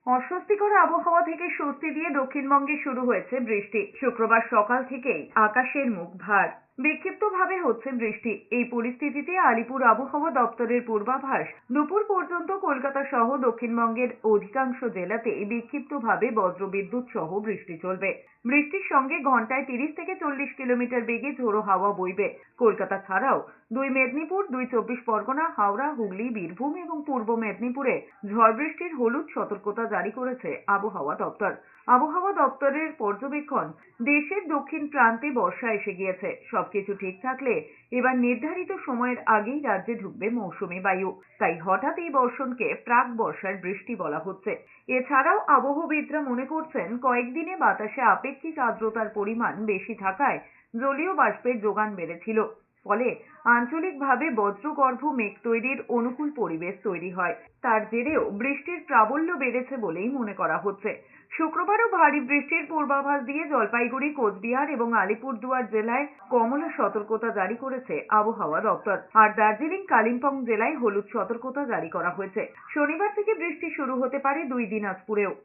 অস্বস্তিকর আবহাওয়া থেকে স্বস্তি দিয়ে দক্ষিণবঙ্গে শুরু হয়েছে বৃষ্টি। শুক্রবার সকাল থেকেই আকাশের মুখ ভার। বিক্ষিপ্তভাবে হচ্ছে বৃষ্টি। এই পরিস্থিতিতে আলিপুর আবহাওয়া দপ্তরের পূর্বাভাস, দুপুর পর্যন্ত কলকাতা সহ দক্ষিণবঙ্গের অধিকাংশ জেলাতে বিক্ষিপ্তভাবে বজ্রবিদ্যুৎ সহ বৃষ্টি চলবে। বৃষ্টির সঙ্গে ঘন্টায় 30 থেকে 40 কিলোমিটার বেগে ঝোড়ো হাওয়া বইবে। কলকাতা ছাড়াও দুই মেদিনীপুর, দুই 24 পরগনা, হাওড়া, হুগলি, বীরভূম এবং পূর্ব মেদিনীপুরে ঝড় বৃষ্টির হলুদ সতর্কতা জারি করেছে আবহাওয়া দপ্তর। আবহাওয়া দপ্তরের পর্যবেক্ষণ, দেশের দক্ষিণ প্রান্তে বর্ষা এসে গিয়েছে। সবকিছু ঠিক থাকলে এবার নির্ধারিত সময়ের আগেই রাজ্যে ঢুকবে মৌসুমী বায়ু। তাই হঠাৎ এই বর্ষণকে প্রাক বর্ষার বৃষ্টি বলা হচ্ছে। এছাড়াও আবহবিদরা মনে করছেন, কয়েকদিনে বাতাসে আপেক্ষিক আর্দ্রতার পরিমাণ বেশি থাকায় জলীয় বাষ্পের যোগান বেড়েছিল। ফলে আঞ্চলিকভাবে বজ্রগর্ভ মেঘ তৈরির অনুকূল পরিবেশ তৈরি হয়। তার জেরেও বৃষ্টির প্রাবল্য বেড়েছে বলেই মনে করা হচ্ছে। শুক্রবারও ভারী বৃষ্টির পূর্বাভাস দিয়ে জলপাইগুড়ি, কোচবিহার এবং আলিপুরদুয়ার জেলায় কমলা সতর্কতা জারি করেছে আবহাওয়া দপ্তর। আর দার্জিলিং, কালিম্পং জেলায় হলুদ সতর্কতা জারি করা হয়েছে। শনিবার থেকে বৃষ্টি শুরু হতে পারে দুই দিনাজপুরেও।